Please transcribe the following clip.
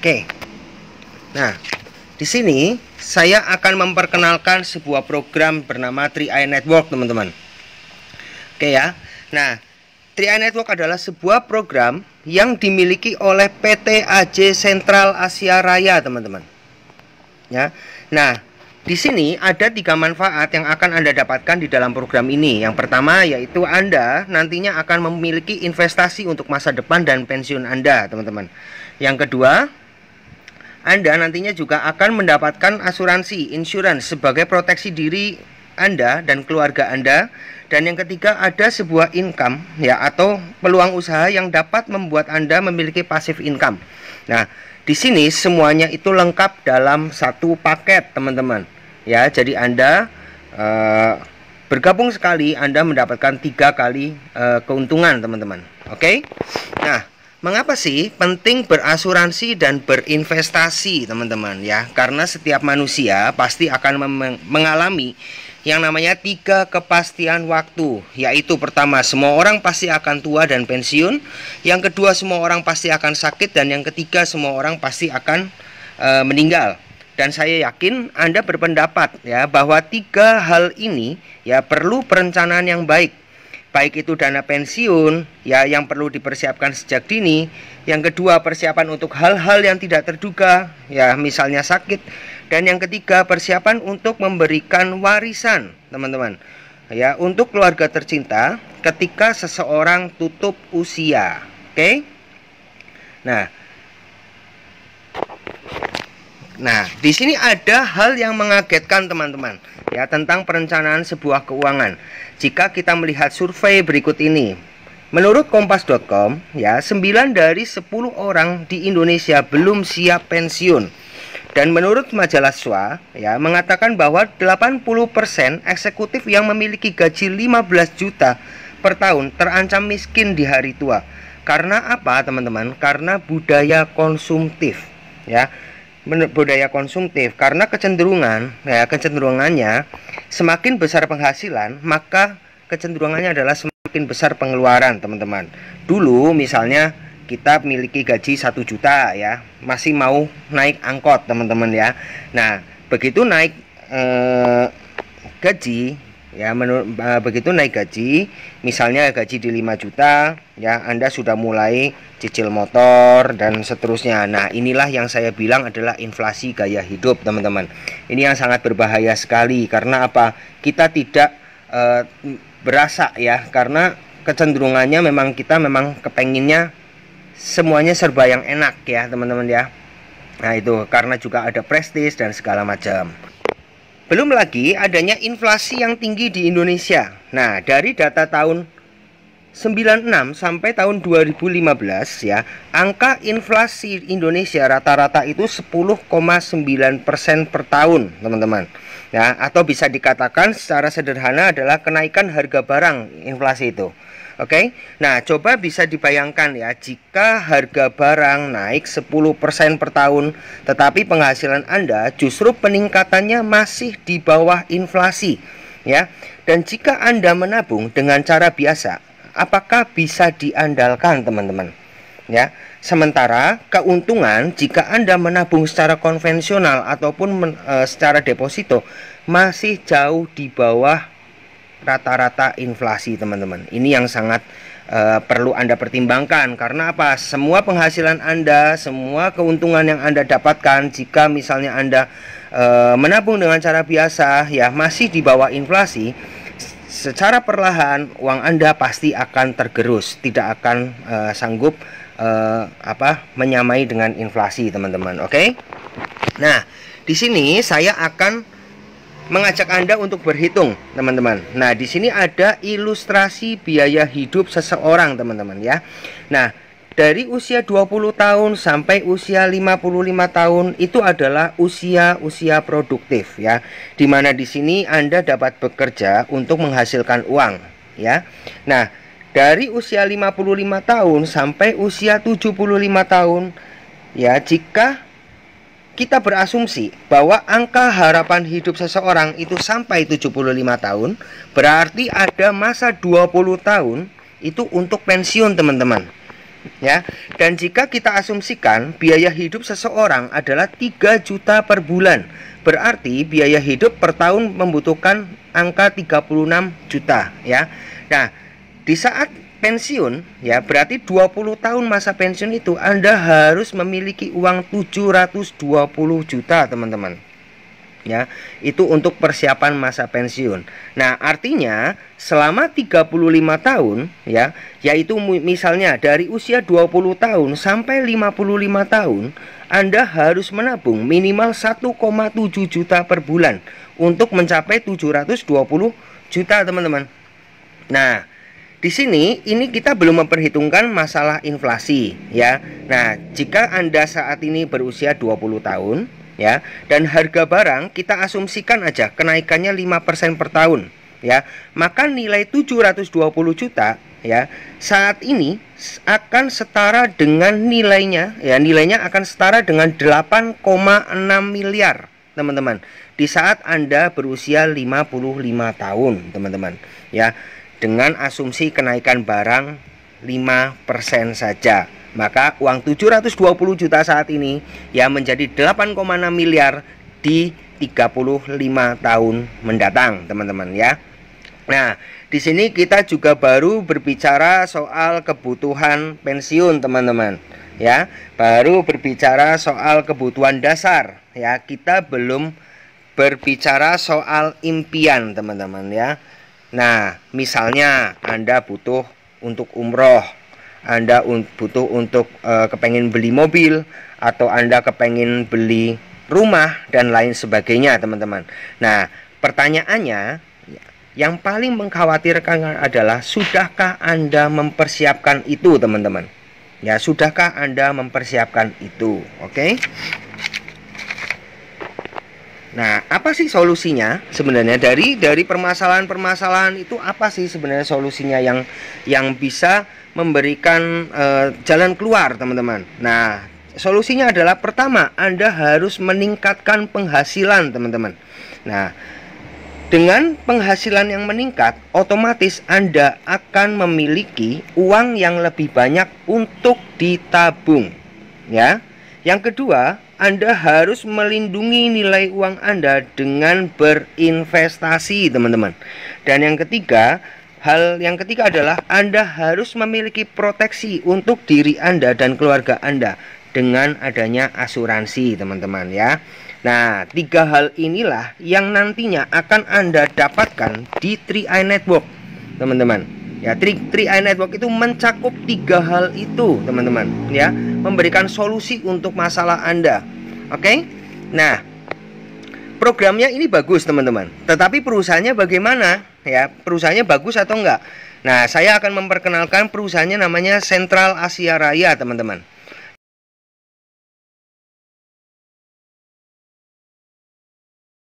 Oke. Nah, di sini saya akan memperkenalkan sebuah program bernama 3i Network, teman-teman. Oke ya. Nah, 3i Network adalah sebuah program yang dimiliki oleh PT AJ Sentral Asia Raya, teman-teman. Ya. Nah, di sini ada 3 manfaat yang akan Anda dapatkan di dalam program ini. Yang pertama yaitu Anda nantinya akan memiliki investasi untuk masa depan dan pensiun Anda, teman-teman. Yang kedua, Anda nantinya juga akan mendapatkan asuransi, insurance sebagai proteksi diri Anda dan keluarga Anda. Dan yang ketiga, ada sebuah income ya atau peluang usaha yang dapat membuat Anda memiliki passive income. Nah, di sini semuanya itu lengkap dalam satu paket, teman-teman. Ya, jadi Anda bergabung sekali, Anda mendapatkan 3 kali keuntungan, teman-teman. Oke? Nah, mengapa sih penting berasuransi dan berinvestasi, teman-teman? Ya, karena setiap manusia pasti akan mengalami yang namanya 3 kepastian waktu, yaitu pertama, semua orang pasti akan tua dan pensiun. Yang kedua, semua orang pasti akan sakit. Dan yang ketiga, semua orang pasti akan meninggal. Dan saya yakin Anda berpendapat ya bahwa 3 hal ini ya perlu perencanaan yang baik. Baik itu dana pensiun ya yang perlu dipersiapkan sejak dini. Yang kedua, persiapan untuk hal-hal yang tidak terduga ya, misalnya sakit. Dan yang ketiga, persiapan untuk memberikan warisan, teman-teman. Ya, untuk keluarga tercinta ketika seseorang tutup usia. Oke? Nah, di sini ada hal yang mengagetkan, teman-teman. Ya, tentang perencanaan sebuah keuangan. Jika kita melihat survei berikut ini, menurut kompas.com, ya, 9 dari 10 orang di Indonesia belum siap pensiun. Dan menurut majalah SWA ya mengatakan bahwa 80% eksekutif yang memiliki gaji 15 juta per tahun terancam miskin di hari tua. Karena apa, teman-teman? Karena budaya konsumtif ya. Budaya konsumtif, karena kecenderungannya semakin besar penghasilan, maka kecenderungannya adalah semakin besar pengeluaran, teman-teman. Dulu misalnya kita memiliki gaji 1 juta ya, masih mau naik angkot, teman-teman ya. Nah, begitu naik gaji ya, begitu naik gaji, misalnya gaji di 5 juta ya, Anda sudah mulai cicil motor dan seterusnya. Nah, inilah yang saya bilang adalah inflasi gaya hidup, teman-teman. Ini yang sangat berbahaya sekali. Karena apa? Kita tidak berasa ya, karena kecenderungannya memang kita memang kepenginnya semuanya serba yang enak ya, teman-teman ya. Nah, itu karena juga ada prestis dan segala macam. Belum lagi adanya inflasi yang tinggi di Indonesia. Nah, dari data tahun 96 sampai tahun 2015 ya, angka inflasi Indonesia rata-rata itu 10,9% per tahun, teman-teman. Ya, atau bisa dikatakan secara sederhana adalah kenaikan harga barang inflasi itu. Oke, nah coba bisa dibayangkan ya, jika harga barang naik 10% per tahun, tetapi penghasilan Anda justru peningkatannya masih di bawah inflasi ya. Dan jika Anda menabung dengan cara biasa, apakah bisa diandalkan, teman-teman? Ya, sementara keuntungan jika Anda menabung secara konvensional ataupun secara deposito masih jauh di bawah rata-rata inflasi, teman-teman. Ini yang sangat perlu Anda pertimbangkan. Karena apa? Semua penghasilan Anda, semua keuntungan yang Anda dapatkan jika misalnya Anda menabung dengan cara biasa ya masih di bawah inflasi, secara perlahan uang Anda pasti akan tergerus, tidak akan sanggup menyamai dengan inflasi, teman-teman. Oke? Nah, di sini saya akan mengajak Anda untuk berhitung, teman-teman. Nah, di sini ada ilustrasi biaya hidup seseorang, teman-teman ya. Nah, dari usia 20 tahun sampai usia 55 tahun itu adalah usia produktif ya. Dimana di sini Anda dapat bekerja untuk menghasilkan uang ya. Nah, dari usia 55 tahun sampai usia 75 tahun ya, jika kita berasumsi bahwa angka harapan hidup seseorang itu sampai 75 tahun, berarti ada masa 20 tahun itu untuk pensiun, teman-teman. Ya. Dan jika kita asumsikan biaya hidup seseorang adalah 3 juta per bulan, berarti biaya hidup per tahun membutuhkan angka 36 juta ya. Nah, di saat pensiun ya, berarti 20 tahun masa pensiun itu Anda harus memiliki uang 720 juta, teman-teman. Ya, itu untuk persiapan masa pensiun. Nah, artinya selama 35 tahun ya, yaitu misalnya dari usia 20 tahun sampai 55 tahun, Anda harus menabung minimal 1,7 juta per bulan untuk mencapai 720 juta, teman-teman. Nah, di sini ini kita belum memperhitungkan masalah inflasi ya. Nah, jika Anda saat ini berusia 20 tahun ya, dan harga barang kita asumsikan aja kenaikannya 5% per tahun ya, maka nilai 720 juta ya saat ini akan setara dengan nilainya ya, nilainya akan setara dengan 8,6 miliar, teman-teman, di saat Anda berusia 55 tahun, teman-teman ya, dengan asumsi kenaikan barang 5% saja. Maka uang 720 juta saat ini ya menjadi 8,6 miliar di 35 tahun mendatang, teman-teman ya. Nah, di sini kita juga baru berbicara soal kebutuhan pensiun, teman-teman ya. Baru berbicara soal kebutuhan dasar ya. Kita belum berbicara soal impian, teman-teman ya. Nah, misalnya Anda butuh untuk umroh, Anda butuh untuk kepengen beli mobil, atau Anda kepengen beli rumah dan lain sebagainya, teman-teman. Nah, pertanyaannya yang paling mengkhawatirkan adalah sudahkah Anda mempersiapkan itu, teman-teman? Ya, sudahkah Anda mempersiapkan itu? Oke? Nah, apa sih solusinya sebenarnya dari permasalahan-permasalahan itu? Apa sih sebenarnya solusinya yang bisa memberikan jalan keluar, teman-teman? Nah, solusinya adalah pertama, Anda harus meningkatkan penghasilan, teman-teman. Nah, dengan penghasilan yang meningkat, otomatis Anda akan memiliki uang yang lebih banyak untuk ditabung, ya. Yang kedua, Anda harus melindungi nilai uang Anda dengan berinvestasi, teman-teman. Dan yang ketiga, hal yang ketiga adalah Anda harus memiliki proteksi untuk diri Anda dan keluarga Anda dengan adanya asuransi, teman-teman ya. Nah, 3 hal inilah yang nantinya akan Anda dapatkan di 3i Network, teman-teman. Ya, 3i Network itu mencakup 3 hal itu, teman-teman ya, memberikan solusi untuk masalah Anda. Oke? Nah, programnya ini bagus, teman-teman. Tetapi perusahaannya bagaimana? Ya, perusahaannya bagus atau enggak? Nah, saya akan memperkenalkan perusahaannya, namanya Sentral Asia Raya, teman-teman.